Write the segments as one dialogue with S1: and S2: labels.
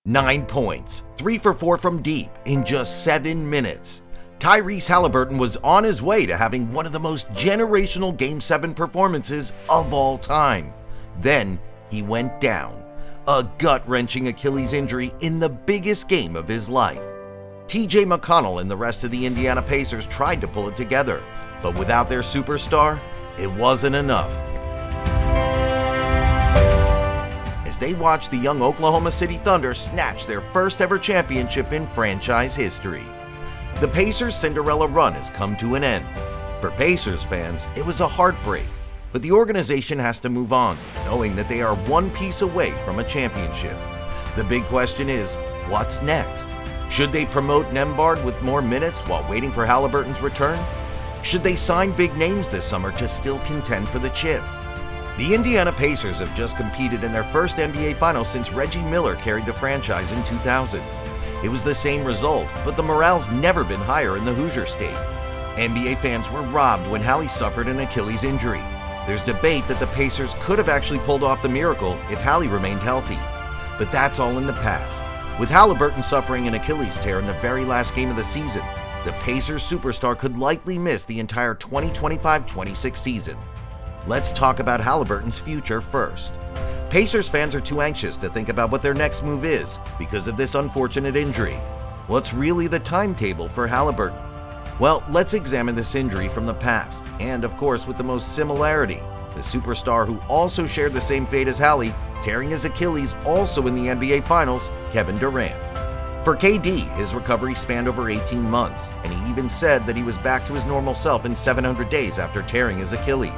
S1: 9 points, 3 for 4 from deep in just 7 minutes. Tyrese Haliburton was on his way to having one of the most generational Game 7 performances of all time. Then he went down. A gut-wrenching Achilles injury in the biggest game of his life. TJ McConnell and the rest of the Indiana Pacers tried to pull it together, but without their superstar, it wasn't enough. As they watched the young Oklahoma City Thunder snatch their first ever championship in franchise history. The Pacers' Cinderella run has come to an end. For Pacers fans, it was a heartbreak, but the organization has to move on, knowing that they are one piece away from a championship. The big question is, what's next? Should they promote Nembhard with more minutes while waiting for Haliburton's return? Should they sign big names this summer to still contend for the chip? The Indiana Pacers have just competed in their first NBA Finals since Reggie Miller carried the franchise in 2000. It was the same result, but the morale's never been higher in the Hoosier State. NBA fans were robbed when Hallie suffered an Achilles injury. There's debate that the Pacers could have actually pulled off the miracle if Hallie remained healthy. But that's all in the past. With Haliburton suffering an Achilles tear in the very last game of the season, the Pacers superstar could likely miss the entire 2025-26 season. Let's talk about Haliburton's future first. Pacers fans are too anxious to think about what their next move is because of this unfortunate injury. What's really the timetable for Haliburton? Well, let's examine this injury from the past, and of course with the most similarity, the superstar who also shared the same fate as Hallie, tearing his Achilles also in the NBA Finals, Kevin Durant. For KD, his recovery spanned over 18 months, and he even said that he was back to his normal self in 700 days after tearing his Achilles.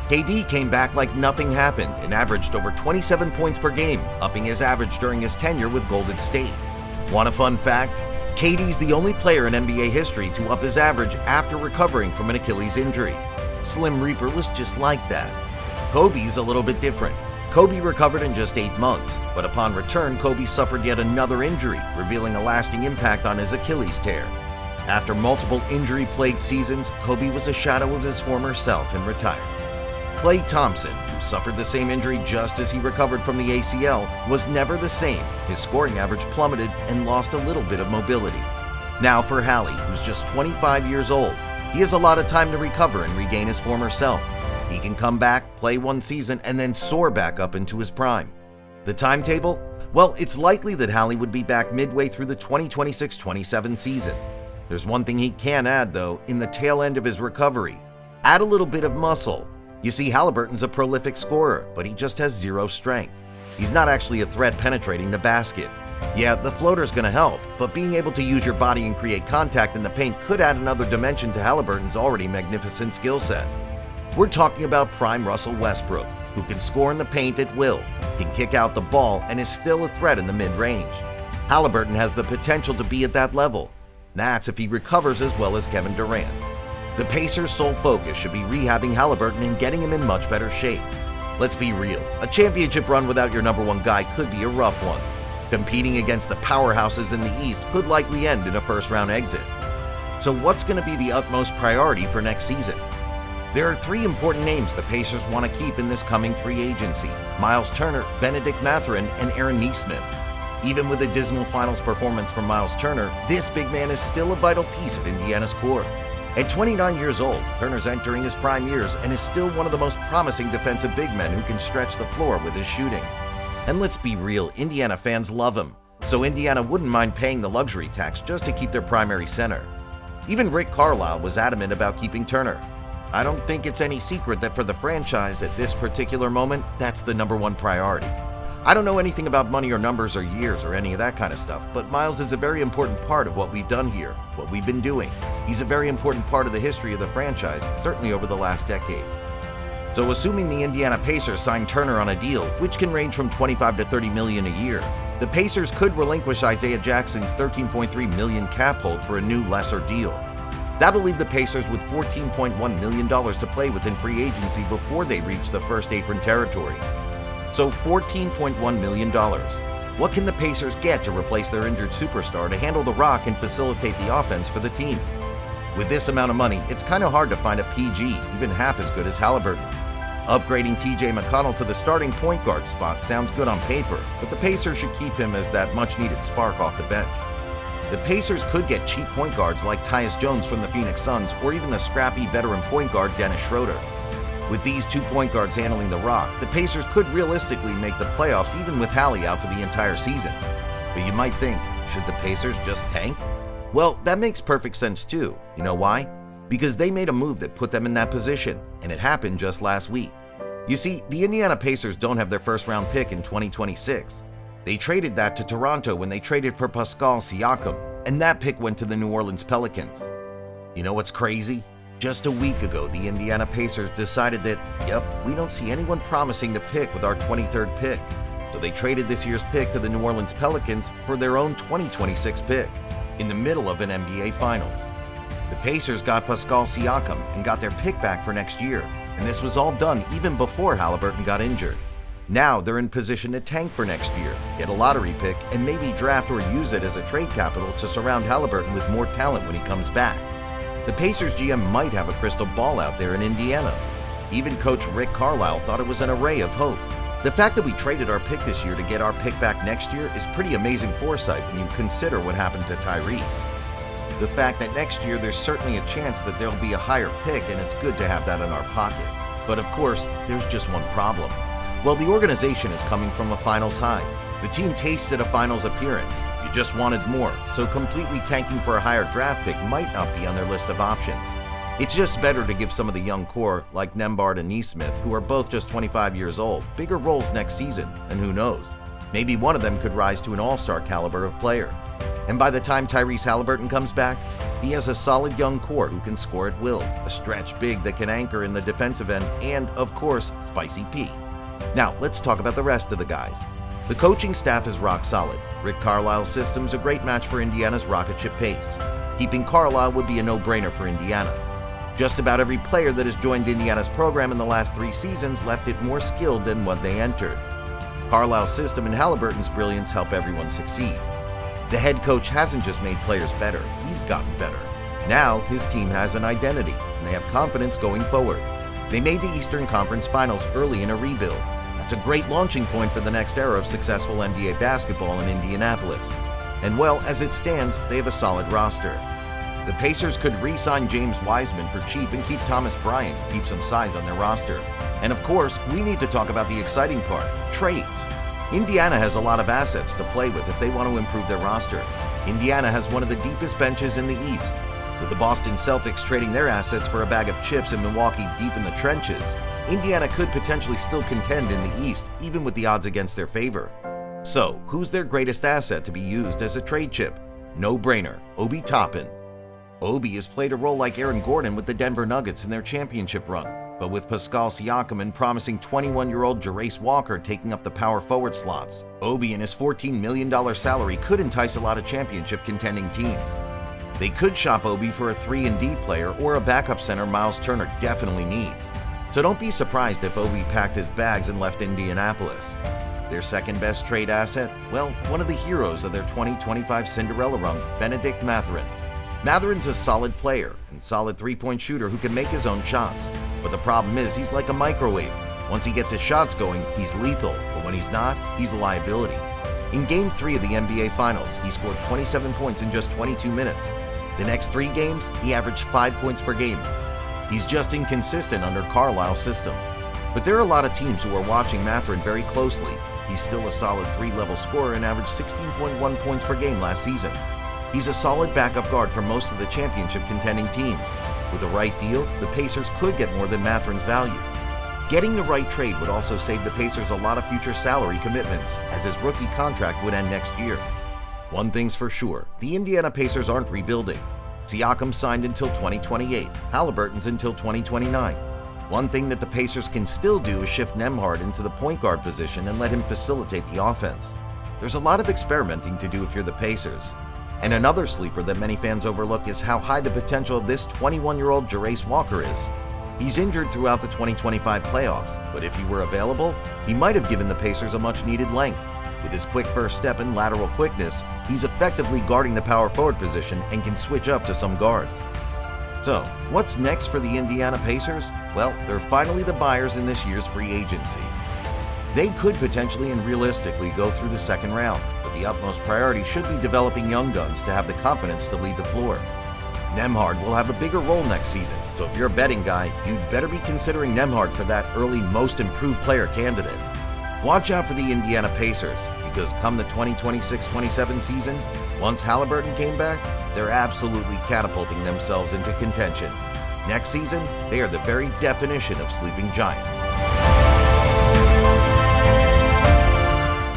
S1: KD came back like nothing happened and averaged over 27 points per game, upping his average during his tenure with Golden State. Want a fun fact? KD's the only player in NBA history to up his average after recovering from an Achilles injury. Slim Reaper was just like that. Kobe's a little bit different. Kobe recovered in just 8 months, but upon return, Kobe suffered yet another injury, revealing a lasting impact on his Achilles tear. After multiple injury-plagued seasons, Kobe was a shadow of his former self and retired. Klay Thompson, who suffered the same injury just as he recovered from the ACL, was never the same. His scoring average plummeted and lost a little bit of mobility. Now for Hallie, who's just 25 years old, he has a lot of time to recover and regain his former self. He can come back, play one season, and then soar back up into his prime. The timetable? Well, it's likely that Hallie would be back midway through the 2026-27 season. There's one thing he can add, though, in the tail end of his recovery. Add a little bit of muscle. You see, Haliburton's a prolific scorer, but he just has zero strength. He's not actually a threat penetrating the basket. Yeah, the floater's gonna help, but being able to use your body and create contact in the paint could add another dimension to Haliburton's already magnificent skill set. We're talking about prime Russell Westbrook, who can score in the paint at will, can kick out the ball, and is still a threat in the mid-range. Haliburton has the potential to be at that level. That's if he recovers as well as Kevin Durant. The Pacers' sole focus should be rehabbing Haliburton and getting him in much better shape. Let's be real, a championship run without your number one guy could be a rough one. Competing against the powerhouses in the East could likely end in a first-round exit. So what's going to be the utmost priority for next season? There are 3 important names the Pacers want to keep in this coming free agency: Miles Turner, Benedict Mathurin, and Aaron Nesmith. Even with a dismal finals performance from Miles Turner, this big man is still a vital piece of Indiana's core. At 29 years old, Turner's entering his prime years and is still one of the most promising defensive big men who can stretch the floor with his shooting. And let's be real, Indiana fans love him, so Indiana wouldn't mind paying the luxury tax just to keep their primary center. Even Rick Carlisle was adamant about keeping Turner. I don't think it's any secret that for the franchise at this particular moment, that's the number one priority. I don't know anything about money or numbers or years or any of that kind of stuff, but Miles is a very important part of what we've done here, what we've been doing. He's a very important part of the history of the franchise, certainly over the last decade. So assuming the Indiana Pacers sign Turner on a deal, which can range from $25 to $30 million a year, the Pacers could relinquish Isaiah Jackson's $13.3 million cap hold for a new lesser deal. That'll leave the Pacers with $14.1 million to play with in free agency before they reach the first apron territory. So $14.1 million. What can the Pacers get to replace their injured superstar to handle the rock and facilitate the offense for the team? With this amount of money, it's kind of hard to find a PG even half as good as Haliburton. Upgrading TJ McConnell to the starting point guard spot sounds good on paper, but the Pacers should keep him as that much-needed spark off the bench. The Pacers could get cheap point guards like Tyus Jones from the Phoenix Suns or even the scrappy veteran point guard Dennis Schroeder. With these 2 point guards handling the rock, the Pacers could realistically make the playoffs even with Hallie out for the entire season. But you might think, should the Pacers just tank? Well, that makes perfect sense too. You know why? Because they made a move that put them in that position, and it happened just last week. You see, the Indiana Pacers don't have their first-round pick in 2026. They traded that to Toronto when they traded for Pascal Siakam, and that pick went to the New Orleans Pelicans. You know what's crazy? Just a week ago, the Indiana Pacers decided that, we don't see anyone promising to pick with our 23rd pick. So they traded this year's pick to the New Orleans Pelicans for their own 2026 pick, in the middle of an NBA Finals. The Pacers got Pascal Siakam and got their pick back for next year, and this was all done even before Haliburton got injured. Now they're in position to tank for next year, get a lottery pick, and maybe draft or use it as a trade capital to surround Haliburton with more talent when he comes back. The Pacers GM might have a crystal ball out there in Indiana. Even coach Rick Carlisle thought it was an array of hope. The fact that we traded our pick this year to get our pick back next year is pretty amazing foresight when you consider what happened to Tyrese. The fact that next year there's certainly a chance that there'll be a higher pick, and it's good to have that in our pocket. But of course, there's just one problem. Well, the organization is coming from a finals high. The team tasted a finals appearance. You just wanted more, so completely tanking for a higher draft pick might not be on their list of options. It's just better to give some of the young core, like Nembhard and Nesmith, who are both just 25 years old, bigger roles next season, and who knows, maybe one of them could rise to an all-star caliber of player. And by the time Tyrese Haliburton comes back, he has a solid young core who can score at will, a stretch big that can anchor in the defensive end, and, of course, Spicy P. Now, let's talk about the rest of the guys. The coaching staff is rock solid. Rick Carlisle's system's a great match for Indiana's rocket ship pace. Keeping Carlisle would be a no-brainer for Indiana. Just about every player that has joined Indiana's program in the last 3 seasons left it more skilled than when they entered. Carlisle's system and Haliburton's brilliance help everyone succeed. The head coach hasn't just made players better, he's gotten better. Now, his team has an identity, and they have confidence going forward. They made the Eastern Conference Finals early in a rebuild. That's a great launching point for the next era of successful NBA basketball in Indianapolis. And well, as it stands, they have a solid roster. The Pacers could re-sign James Wiseman for cheap and keep Thomas Bryant to keep some size on their roster. And of course, we need to talk about the exciting part, trades. Indiana has a lot of assets to play with if they want to improve their roster. Indiana has one of the deepest benches in the East. With the Boston Celtics trading their assets for a bag of chips and Milwaukee deep in the trenches, Indiana could potentially still contend in the East, even with the odds against their favor. So, who's their greatest asset to be used as a trade chip? No-brainer, Obi Toppin. Obi has played a role like Aaron Gordon with the Denver Nuggets in their championship run, but with Pascal Siakam and promising 21-year-old Jarace Walker taking up the power forward slots, Obi and his $14 million salary could entice a lot of championship contending teams. They could shop Obi for a 3-and-D player or a backup center Miles Turner definitely needs. So don't be surprised if Obi packed his bags and left Indianapolis. Their second best trade asset? Well, one of the heroes of their 2025 Cinderella run, Benedict Mathurin. Mathurin's a solid player and solid three-point shooter who can make his own shots. But the problem is he's like a microwave. Once he gets his shots going, he's lethal, but when he's not, he's a liability. In Game 3 of the NBA Finals, he scored 27 points in just 22 minutes. The next 3 games, he averaged 5 points per game. He's just inconsistent under Carlisle's system. But there are a lot of teams who are watching Mathurin very closely. He's still a solid 3-level scorer and averaged 16.1 points per game last season. He's a solid backup guard for most of the championship contending teams. With the right deal, the Pacers could get more than Mathurin's value. Getting the right trade would also save the Pacers a lot of future salary commitments, as his rookie contract would end next year. One thing's for sure, the Indiana Pacers aren't rebuilding. Siakam signed until 2028, Haliburton's until 2029. One thing that the Pacers can still do is shift Nembhard into the point guard position and let him facilitate the offense. There's a lot of experimenting to do if you're the Pacers. And another sleeper that many fans overlook is how high the potential of this 21-year-old Jarace Walker is. He's injured throughout the 2025 playoffs, but if he were available, he might have given the Pacers a much-needed length. With his quick first step and lateral quickness, he's effectively guarding the power forward position and can switch up to some guards. So, what's next for the Indiana Pacers? Well, they're finally the buyers in this year's free agency. They could potentially and realistically go through the second round, but the utmost priority should be developing young guns to have the confidence to lead the floor. Nembhard will have a bigger role next season, so if you're a betting guy, you'd better be considering Nembhard for that early most improved player candidate. Watch out for the Indiana Pacers, because come the 2026-27 season, once Haliburton came back, they're absolutely catapulting themselves into contention. Next season, they are the very definition of sleeping giants.